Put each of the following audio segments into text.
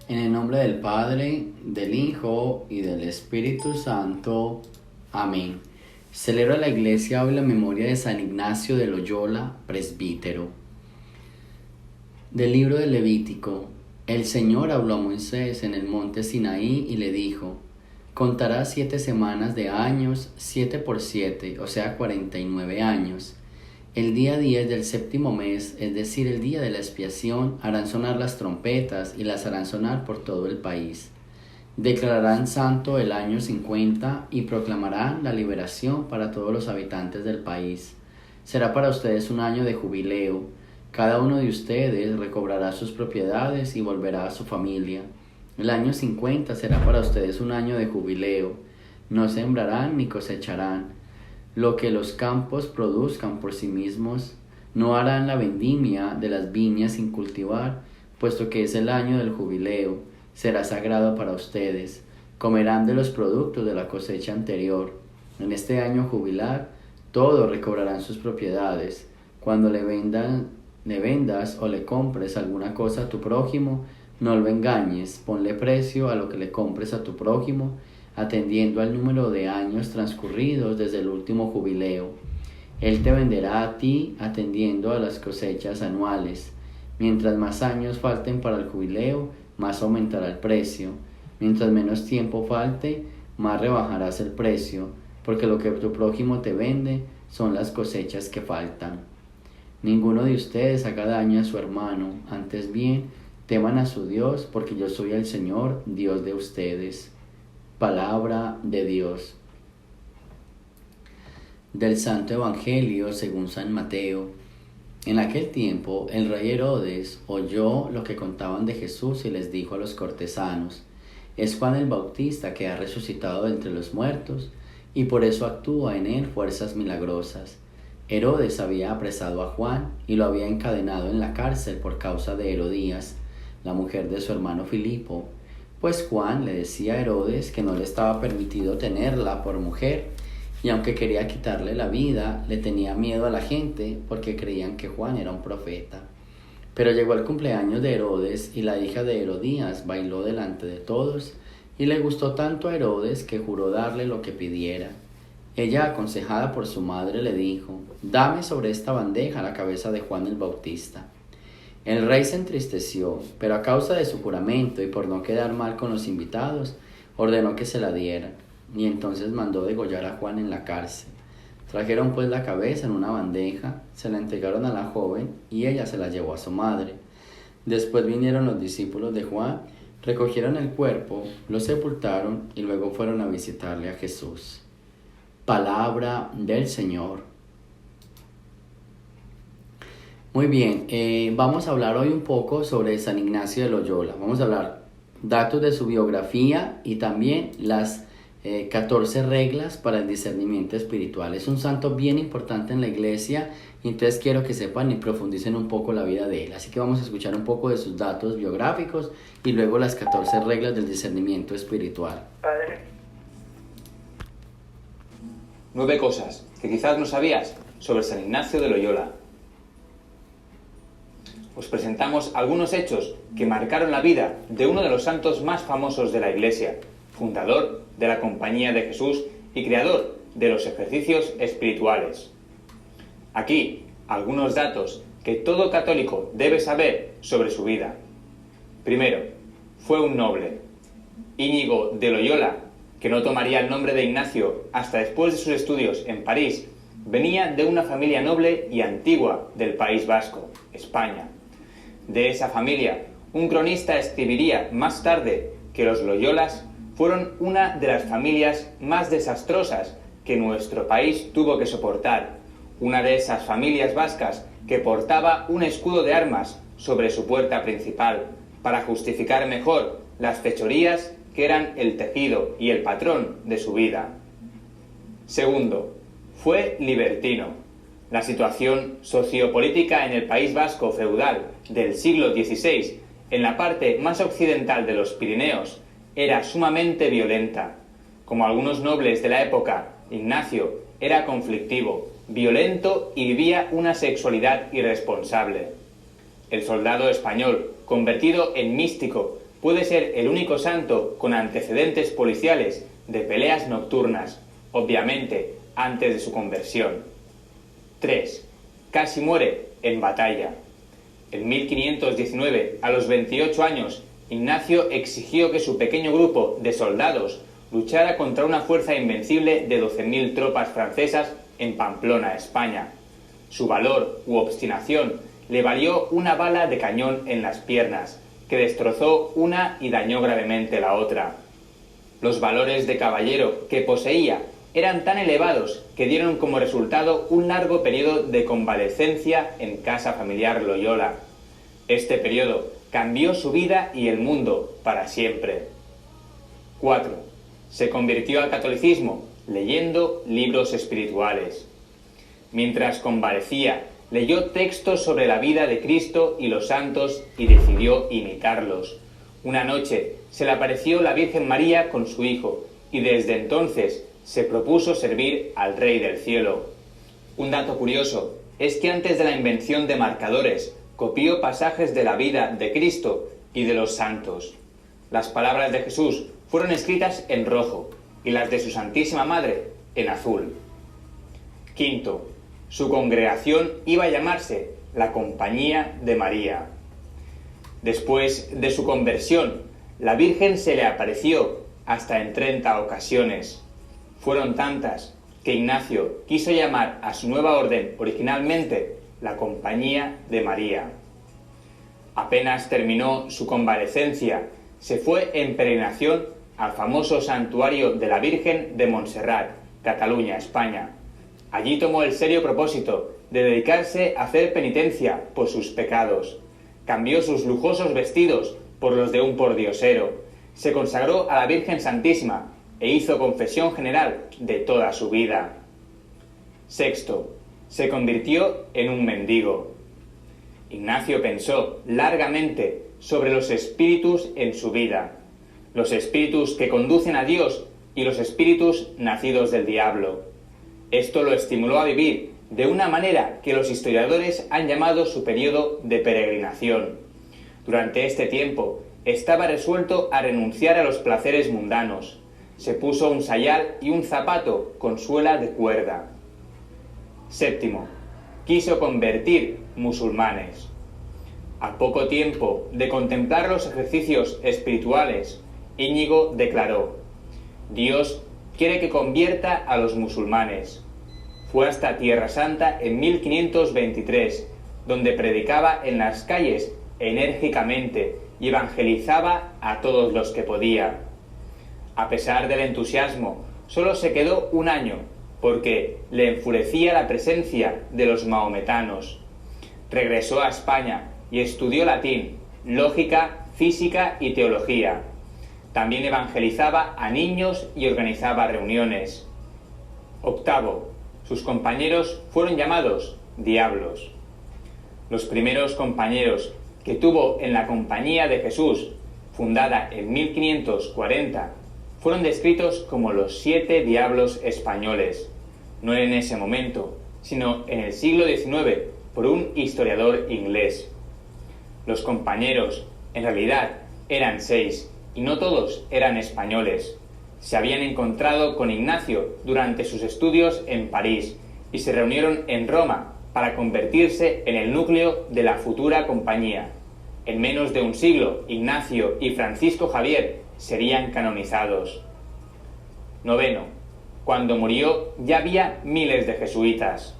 En el nombre del Padre, del Hijo y del Espíritu Santo. Amén. Celebra la Iglesia hoy la memoria de San Ignacio de Loyola, presbítero. Del libro del Levítico. El Señor habló a Moisés en el monte Sinaí y le dijo: contarás 7 semanas de años, 7 por 7, o sea 49 años. El día 10 del séptimo mes, es decir, el día de la expiación, harán sonar las trompetas y las harán sonar por todo el país. Declararán santo el año 50 y proclamarán la liberación para todos los habitantes del país. Será para ustedes un año de jubileo. Cada uno de ustedes recobrará sus propiedades y volverá a su familia. El año 50 será para ustedes un año de jubileo. No sembrarán ni cosecharán lo que los campos produzcan por sí mismos. No harán la vendimia de las viñas sin cultivar, puesto que es el año del jubileo. Será sagrado para ustedes. Comerán de los productos de la cosecha anterior. En este año jubilar, todos recobrarán sus propiedades. Cuando le vendas o le compres alguna cosa a tu prójimo, no lo engañes, ponle precio a lo que le compres a tu prójimo, atendiendo al número de años transcurridos desde el último jubileo. Él te venderá a ti atendiendo a las cosechas anuales. Mientras más años falten para el jubileo, más aumentará el precio. Mientras menos tiempo falte, más rebajarás el precio, porque lo que tu prójimo te vende son las cosechas que faltan. Ninguno de ustedes haga daño a su hermano, antes bien, teman a su Dios, porque yo soy el Señor, Dios de ustedes. Palabra de Dios. Del Santo Evangelio según San Mateo. En aquel tiempo el rey Herodes oyó lo que contaban de Jesús y les dijo a los cortesanos: es Juan el Bautista que ha resucitado de entre los muertos, y por eso actúa en él fuerzas milagrosas. Herodes había apresado a Juan y lo había encadenado en la cárcel por causa de Herodías, la mujer de su hermano Filipo, pues Juan le decía a Herodes que no le estaba permitido tenerla por mujer, y aunque quería quitarle la vida, le tenía miedo a la gente porque creían que Juan era un profeta. Pero llegó el cumpleaños de Herodes y la hija de Herodías bailó delante de todos, y le gustó tanto a Herodes que juró darle lo que pidiera. Ella, aconsejada por su madre, le dijo: dame sobre esta bandeja la cabeza de Juan el Bautista. El rey se entristeció, pero a causa de su juramento y por no quedar mal con los invitados, ordenó que se la dieran, y entonces mandó degollar a Juan en la cárcel. Trajeron pues la cabeza en una bandeja, se la entregaron a la joven y ella se la llevó a su madre. Después vinieron los discípulos de Juan, recogieron el cuerpo, lo sepultaron y luego fueron a visitarle a Jesús. Palabra del Señor. Muy bien, vamos a hablar hoy un poco sobre San Ignacio de Loyola. Vamos a hablar datos de su biografía y también las 14 reglas para el discernimiento espiritual. Es un santo bien importante en la iglesia y entonces quiero que sepan y profundicen un poco la vida de él. Así que vamos a escuchar un poco de sus datos biográficos y luego las 14 reglas del discernimiento espiritual. Padre. 9 cosas que quizás no sabías sobre San Ignacio de Loyola. Os presentamos algunos hechos que marcaron la vida de uno de los santos más famosos de la Iglesia, fundador de la Compañía de Jesús y creador de los ejercicios espirituales. Aquí, algunos datos que todo católico debe saber sobre su vida. Primero, fue un noble. Íñigo de Loyola, que no tomaría el nombre de Ignacio hasta después de sus estudios en París, venía de una familia noble y antigua del País Vasco, España. De esa familia, un cronista escribiría más tarde que los Loyolas fueron una de las familias más desastrosas que nuestro país tuvo que soportar, una de esas familias vascas que portaba un escudo de armas sobre su puerta principal para justificar mejor las fechorías que eran el tejido y el patrón de su vida. Segundo, fue libertino. La situación sociopolítica en el País Vasco feudal del siglo XVI, en la parte más occidental de los Pirineos, era sumamente violenta. Como algunos nobles de la época, Ignacio era conflictivo, violento y vivía una sexualidad irresponsable. El soldado español, convertido en místico, puede ser el único santo con antecedentes policiales de peleas nocturnas, obviamente antes de su conversión. 3. Casi muere en batalla. En 1519, a los 28 años, Ignacio exigió que su pequeño grupo de soldados luchara contra una fuerza invencible de 12.000 tropas francesas en Pamplona, España. Su valor u obstinación le valió una bala de cañón en las piernas, que destrozó una y dañó gravemente la otra. Los valores de caballero que poseía eran tan elevados que dieron como resultado un largo periodo de convalecencia en casa familiar Loyola. Este periodo cambió su vida y el mundo para siempre. 4. Se convirtió al catolicismo leyendo libros espirituales. Mientras convalecía, leyó textos sobre la vida de Cristo y los santos y decidió imitarlos. Una noche se le apareció la Virgen María con su hijo y desde entonces se propuso servir al Rey del Cielo. Un dato curioso es que antes de la invención de marcadores copió pasajes de la vida de Cristo y de los santos. Las palabras de Jesús fueron escritas en rojo y las de su Santísima Madre en azul. 5. Su congregación iba a llamarse la Compañía de María. Después de su conversión, la Virgen se le apareció hasta en 30 ocasiones. Fueron tantas que Ignacio quiso llamar a su nueva orden originalmente la Compañía de María. Apenas terminó su convalecencia, se fue en peregrinación al famoso santuario de la Virgen de Montserrat, Cataluña, España. Allí tomó el serio propósito de dedicarse a hacer penitencia por sus pecados. Cambió sus lujosos vestidos por los de un pordiosero. Se consagró a la Virgen Santísima e hizo confesión general de toda su vida. 6. Se convirtió en un mendigo. Ignacio pensó largamente sobre los espíritus en su vida, los espíritus que conducen a Dios y los espíritus nacidos del diablo. Esto lo estimuló a vivir de una manera que los historiadores han llamado su periodo de peregrinación. Durante este tiempo estaba resuelto a renunciar a los placeres mundanos. Se puso un sayal y un zapato con suela de cuerda. 7. Quiso convertir musulmanes. A poco tiempo de contemplar los ejercicios espirituales, Íñigo declaró: Dios quiere que convierta a los musulmanes. Fue hasta Tierra Santa en 1523, donde predicaba en las calles enérgicamente y evangelizaba a todos los que podía. A pesar del entusiasmo, solo se quedó un año, porque le enfurecía la presencia de los mahometanos. Regresó a España y estudió latín, lógica, física y teología. También evangelizaba a niños y organizaba reuniones. 8. Sus compañeros fueron llamados diablos. Los primeros compañeros que tuvo en la Compañía de Jesús, fundada en 1540, fueron descritos como los 7 diablos españoles, no en ese momento, sino en el siglo XIX por un historiador inglés. Los compañeros, en realidad, eran 6, y no todos eran españoles. Se habían encontrado con Ignacio durante sus estudios en París y se reunieron en Roma para convertirse en el núcleo de la futura compañía. En menos de un siglo, Ignacio y Francisco Javier serían canonizados. 9. Cuando murió ya había miles de jesuitas.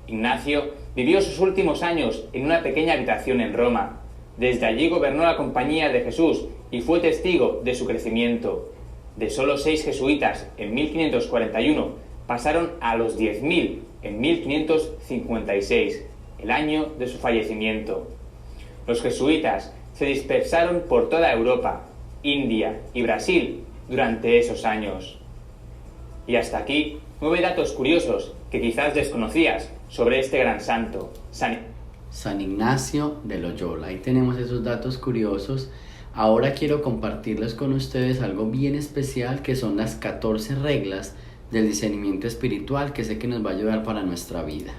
Ignacio vivió sus últimos años en una pequeña habitación en Roma. Desde allí gobernó la Compañía de Jesús y fue testigo de su crecimiento. De solo 6 jesuitas en 1541 pasaron a los 10.000 en 1556, el año de su fallecimiento. Los jesuitas se dispersaron por toda Europa, India y Brasil durante esos años. Y hasta aquí 9 datos curiosos que quizás desconocías sobre este gran santo, San Ignacio de Loyola. Ahí tenemos esos datos curiosos. Ahora quiero compartirles con ustedes algo bien especial, que son las 14 reglas del discernimiento espiritual, que sé que nos va a ayudar para nuestra vida.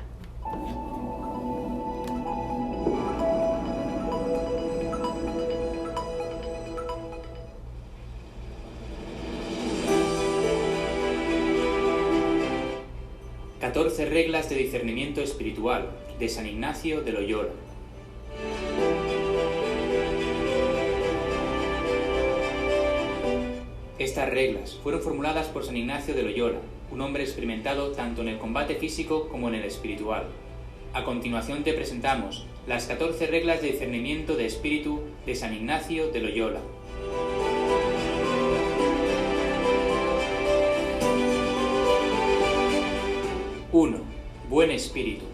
14 reglas de discernimiento espiritual de San Ignacio de Loyola. Estas reglas fueron formuladas por San Ignacio de Loyola, un hombre experimentado tanto en el combate físico como en el espiritual. A continuación te presentamos las 14 reglas de discernimiento de espíritu de San Ignacio de Loyola. ¡1! Buen espíritu.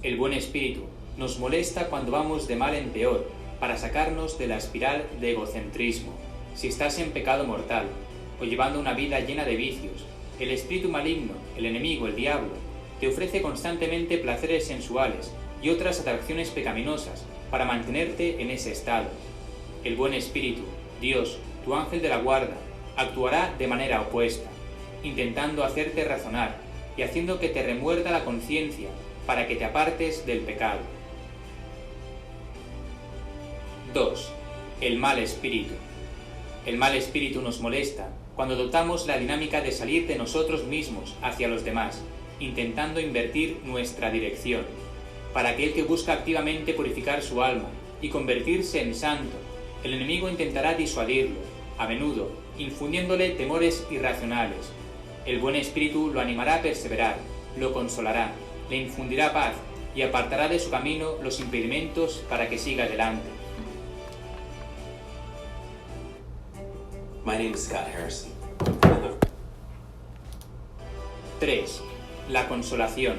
El buen espíritu nos molesta cuando vamos de mal en peor, para sacarnos de la espiral de egocentrismo. Si estás en pecado mortal, o llevando una vida llena de vicios, el espíritu maligno, el enemigo, el diablo, te ofrece constantemente placeres sensuales y otras atracciones pecaminosas para mantenerte en ese estado. El buen espíritu, Dios, tu ángel de la guarda, actuará de manera opuesta, intentando hacerte razonar y haciendo que te remuerda la conciencia para que te apartes del pecado. 2. El mal espíritu. El mal espíritu nos molesta cuando adoptamos la dinámica de salir de nosotros mismos hacia los demás, intentando invertir nuestra dirección. Para aquel que busca activamente purificar su alma y convertirse en santo, el enemigo intentará disuadirlo, a menudo infundiéndole temores irracionales. El buen espíritu lo animará a perseverar, lo consolará, le infundirá paz y apartará de su camino los impedimentos para que siga adelante. My name is Scott Harrison. 3. La consolación.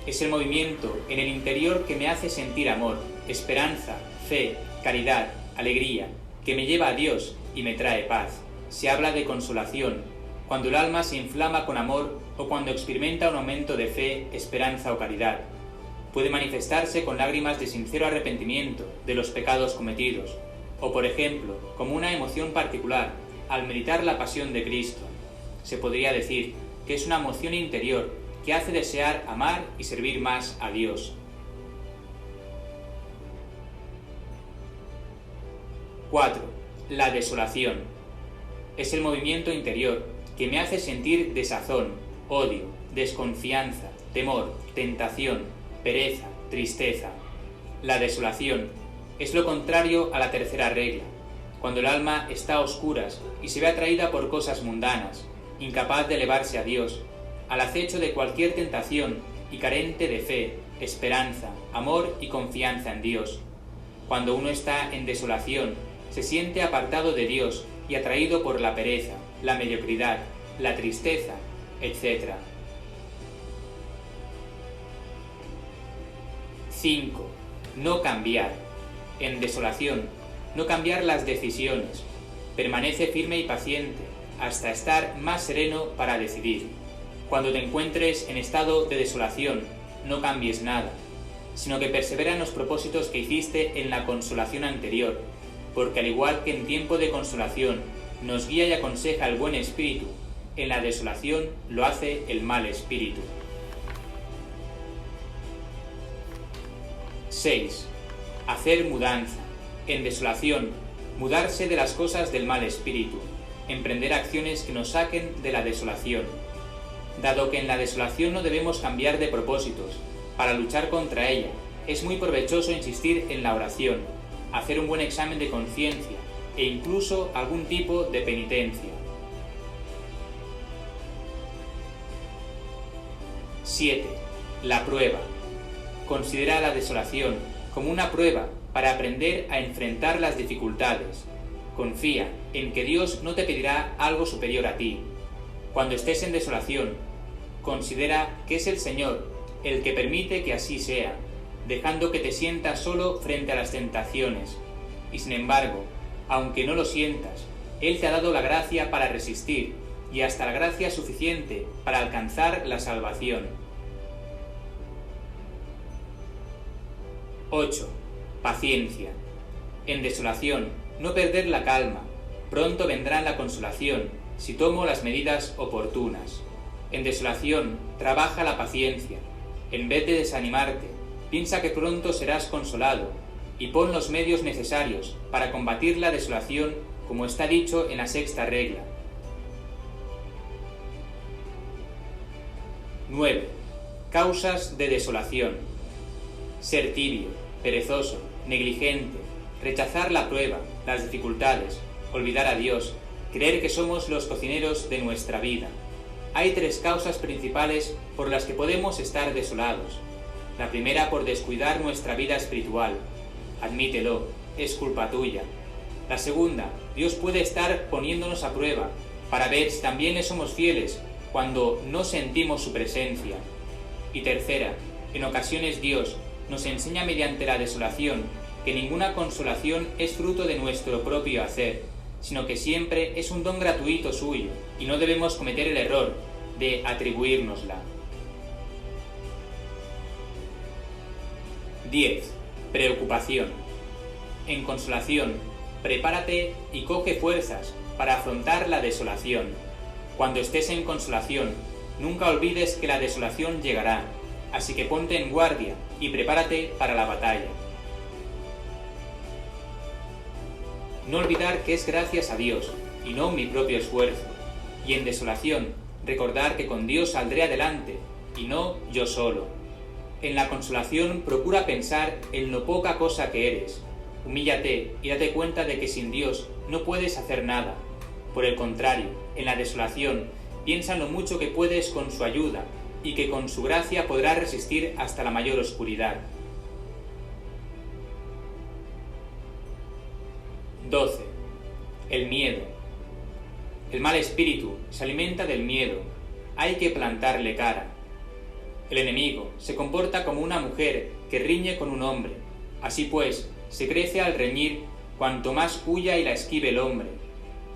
Es el movimiento en el interior que me hace sentir amor, esperanza, fe, caridad, alegría, que me lleva a Dios y me trae paz. Se habla de consolación cuando el alma se inflama con amor o cuando experimenta un aumento de fe, esperanza o caridad. Puede manifestarse con lágrimas de sincero arrepentimiento de los pecados cometidos, o por ejemplo, como una emoción particular al meditar la pasión de Cristo. Se podría decir que es una emoción interior que hace desear amar y servir más a Dios. 4. La desolación. Es el movimiento interior que me hace sentir desazón, odio, desconfianza, temor, tentación, pereza, tristeza. La desolación es lo contrario a la tercera regla, cuando el alma está a oscuras y se ve atraída por cosas mundanas, incapaz de elevarse a Dios, al acecho de cualquier tentación y carente de fe, esperanza, amor y confianza en Dios. Cuando uno está en desolación, se siente apartado de Dios y atraído por la pereza, la mediocridad, la tristeza, etc. 5. No cambiar. En desolación, no cambiar las decisiones. Permanece firme y paciente hasta estar más sereno para decidir. Cuando te encuentres en estado de desolación, no cambies nada, sino que persevera en los propósitos que hiciste en la consolación anterior, porque al igual que en tiempo de consolación nos guía y aconseja el buen espíritu, en la desolación lo hace el mal espíritu. 6. Hacer mudanza. En desolación, mudarse de las cosas del mal espíritu, emprender acciones que nos saquen de la desolación. Dado que en la desolación no debemos cambiar de propósitos, para luchar contra ella, es muy provechoso insistir en la oración, hacer un buen examen de conciencia e incluso algún tipo de penitencia. 7. La prueba. Considera la desolación como una prueba para aprender a enfrentar las dificultades. Confía en que Dios no te pedirá algo superior a ti. Cuando estés en desolación, considera que es el Señor el que permite que así sea, dejando que te sientas solo frente a las tentaciones. Y sin embargo, aunque no lo sientas, Él te ha dado la gracia para resistir y hasta la gracia suficiente para alcanzar la salvación. 8. Paciencia. En desolación, no perder la calma. Pronto vendrá la consolación, si tomo las medidas oportunas. En desolación, trabaja la paciencia. En vez de desanimarte, piensa que pronto serás consolado, y pon los medios necesarios para combatir la desolación, como está dicho en la sexta regla. 9. Causas de desolación: ser tibio, perezoso, negligente, rechazar la prueba, las dificultades, olvidar a Dios, creer que somos los cocineros de nuestra vida. Hay 3 causas principales por las que podemos estar desolados. La primera, por descuidar nuestra vida espiritual. Admítelo, es culpa tuya. La segunda, Dios puede estar poniéndonos a prueba para ver si también le somos fieles cuando no sentimos su presencia. Y tercera, en ocasiones Dios nos enseña mediante la desolación que ninguna consolación es fruto de nuestro propio hacer, sino que siempre es un don gratuito suyo, y no debemos cometer el error de atribuírnosla. 10. Preocupación. En consolación, prepárate y coge fuerzas para afrontar la desolación. Cuando estés en consolación, nunca olvides que la desolación llegará, así que ponte en guardia y prepárate para la batalla. No olvidar que es gracias a Dios y no mi propio esfuerzo, y en desolación recordar que con Dios saldré adelante y no yo solo. En la consolación procura pensar en lo poca cosa que eres. Humíllate y date cuenta de que sin Dios no puedes hacer nada. Por el contrario, en la desolación piensa en lo mucho que puedes con su ayuda y que con su gracia podrás resistir hasta la mayor oscuridad. 12. El miedo. El mal espíritu se alimenta del miedo. Hay que plantarle cara. El enemigo se comporta como una mujer que riñe con un hombre. Así pues, se crece al reñir cuanto más huya y la esquive el hombre.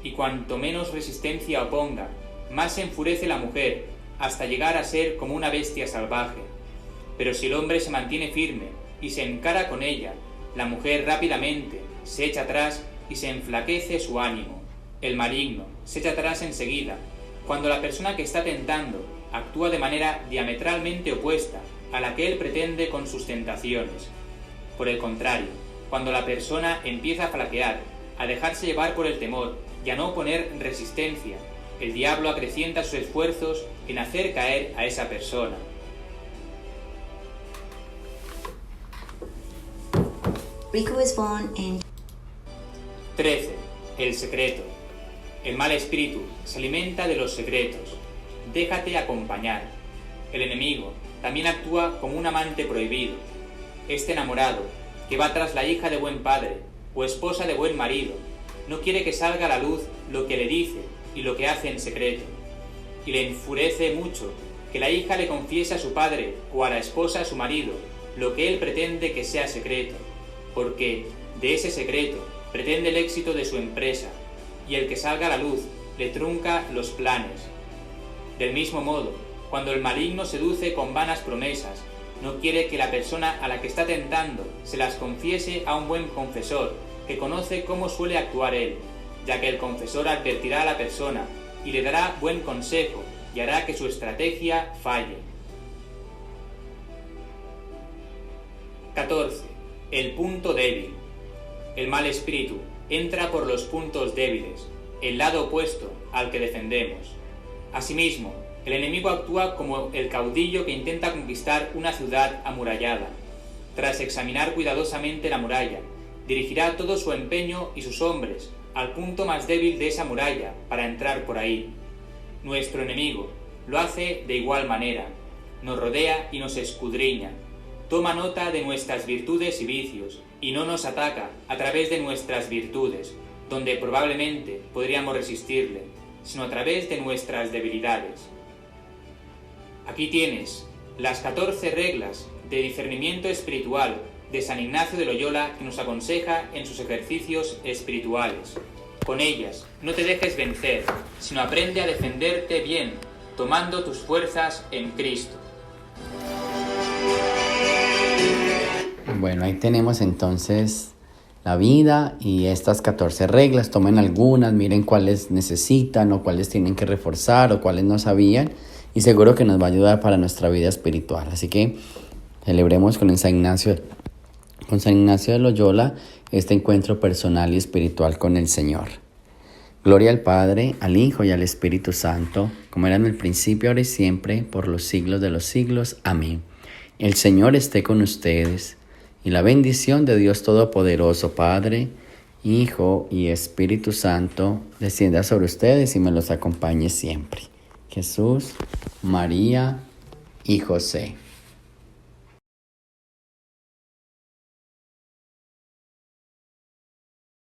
Y cuanto menos resistencia oponga, más se enfurece la mujer, hasta llegar a ser como una bestia salvaje. Pero si el hombre se mantiene firme y se encara con ella, la mujer rápidamente se echa atrás y se enflaquece su ánimo. El maligno se echa atrás enseguida, cuando la persona que está tentando actúa de manera diametralmente opuesta a la que él pretende con sus tentaciones. Por el contrario, cuando la persona empieza a flaquear, a dejarse llevar por el temor y a no oponer resistencia, el diablo acrecienta sus esfuerzos en hacer caer a esa persona. Rico was born in 13. El secreto. El mal espíritu se alimenta de los secretos. Déjate acompañar. El enemigo también actúa como un amante prohibido. Este enamorado, que va tras la hija de buen padre o esposa de buen marido, no quiere que salga a la luz lo que le dice y lo que hace en secreto. Y le enfurece mucho que la hija le confiese a su padre o a la esposa a su marido lo que él pretende que sea secreto, porque de ese secreto pretende el éxito de su empresa, y el que salga a la luz le trunca los planes. Del mismo modo, cuando el maligno seduce con vanas promesas, no quiere que la persona a la que está tentando se las confiese a un buen confesor, que conoce cómo suele actuar él, ya que el confesor advertirá a la persona y le dará buen consejo y hará que su estrategia falle. 14. El punto débil. El mal espíritu entra por los puntos débiles, el lado opuesto al que defendemos. Asimismo, el enemigo actúa como el caudillo que intenta conquistar una ciudad amurallada. Tras examinar cuidadosamente la muralla, dirigirá todo su empeño y sus hombres al punto más débil de esa muralla para entrar por ahí. Nuestro enemigo lo hace de igual manera, nos rodea y nos escudriña, toma nota de nuestras virtudes y vicios y no nos ataca a través de nuestras virtudes, donde probablemente podríamos resistirle, sino a través de nuestras debilidades. Aquí tienes las 14 reglas de discernimiento espiritual de San Ignacio de Loyola que nos aconseja en sus ejercicios espirituales. Con ellas no te dejes vencer, sino aprende a defenderte bien, tomando tus fuerzas en Cristo. Bueno, ahí tenemos entonces la vida y estas 14 reglas. Tomen algunas, miren cuáles necesitan o cuáles tienen que reforzar o cuáles no sabían, y seguro que nos va a ayudar para nuestra vida espiritual. Así que celebremos con San Ignacio de Loyola este encuentro personal y espiritual con el Señor. Gloria al Padre, al Hijo y al Espíritu Santo, como era en el principio, ahora y siempre, por los siglos de los siglos. Amén. El Señor esté con ustedes, y la bendición de Dios Todopoderoso, Padre, Hijo y Espíritu Santo, descienda sobre ustedes y me los acompañe siempre. Jesús, María y José.